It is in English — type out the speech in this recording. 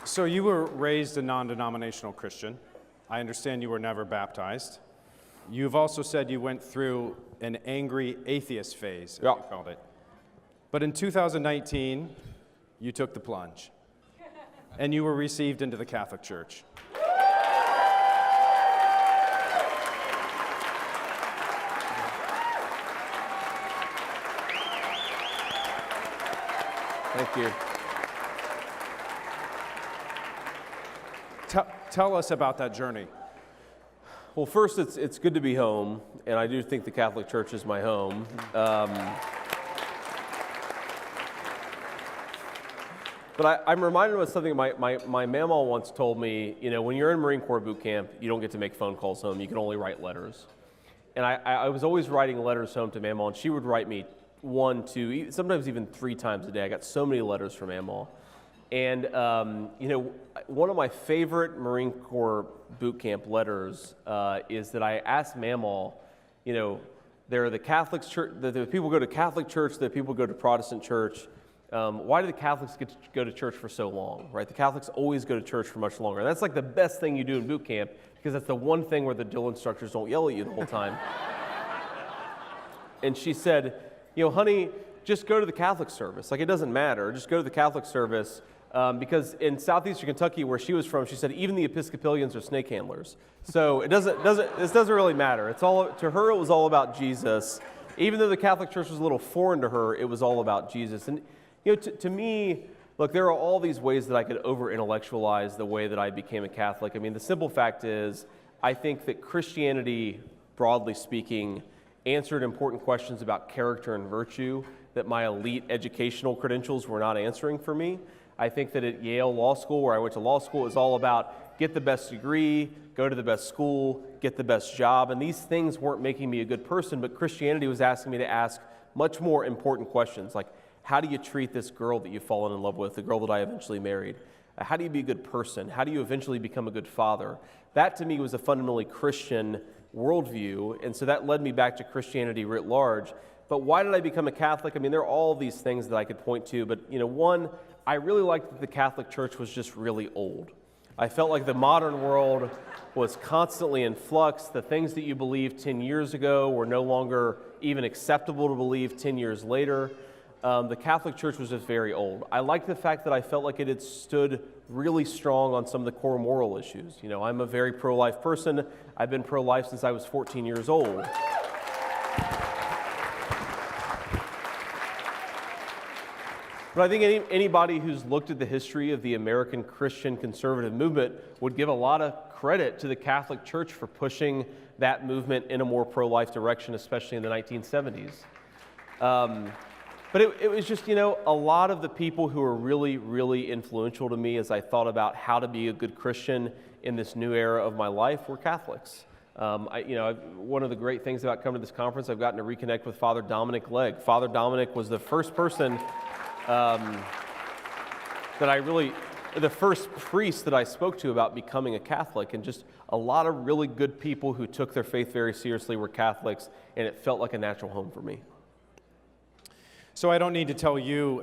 So you were raised a non-denominational Christian. I understand you were never baptized. You've also said you went through an angry atheist phase, as you called it. But in 2019, you took the plunge, and you were received into the Catholic Church. Thank you. Tell us about that journey. Well, first, it's good to be home, and I do think the Catholic Church is my home. But I'm reminded of something my mama once told me. You know, when you're in Marine Corps boot camp, you don't get to make phone calls home. You can only write letters. And I was always writing letters home to mama, and she would write me 1, 2, sometimes even 3 times a day. I got so many letters from mama. And, you know, one of my favorite Marine Corps boot camp letters is that I asked Mamaw, you know, there are the Catholic church, the people go to Catholic church, the people go to Protestant church. Why do the Catholics get to go to church for so long, right? The Catholics always go to church for much longer. And that's like the best thing you do in boot camp, because that's the one thing where the drill instructors don't yell at you the whole time. And she said, you know, honey, just go to the Catholic service. Like, it doesn't matter. Just go to the Catholic service. Because in southeastern Kentucky, where she was from, she said even the Episcopalians are snake handlers. So this doesn't really matter. It's all, to her, it was all about Jesus. Even though the Catholic Church was a little foreign to her, it was all about Jesus. And you know, to me, look, there are all these ways that I could over-intellectualize the way that I became a Catholic. I mean, the simple fact is, I think that Christianity, broadly speaking, answered important questions about character and virtue that my elite educational credentials were not answering for me. I think that at Yale Law School, where I went to law school, it was all about get the best degree, go to the best school, get the best job. And these things weren't making me a good person, but Christianity was asking me to ask much more important questions, like how do you treat this girl that you've fallen in love with, the girl that I eventually married? How do you be a good person? How do you eventually become a good father? That to me was a fundamentally Christian worldview, and so that led me back to Christianity writ large. But why did I become a Catholic? I mean, there are all these things that I could point to, but you know, one, I really liked that the Catholic Church was just really old. I felt like the modern world was constantly in flux. The things that you believed 10 years ago were no longer even acceptable to believe 10 years later. The Catholic Church was just very old. I liked the fact that I felt like it had stood really strong on some of the core moral issues. You know, I'm a very pro-life person. I've been pro-life since I was 14 years old. But I think anybody who's looked at the history of the American Christian conservative movement would give a lot of credit to the Catholic Church for pushing that movement in a more pro-life direction, especially in the 1970s. But it was just, you know, a lot of the people who were really, really influential to me as I thought about how to be a good Christian in this new era of my life were Catholics. One of the great things about coming to this conference, I've gotten to reconnect with Father Dominic Legg. Father Dominic was the first person the first priest that I spoke to about becoming a Catholic, and just a lot of really good people who took their faith very seriously were Catholics, and it felt like a natural home for me. So I don't need to tell you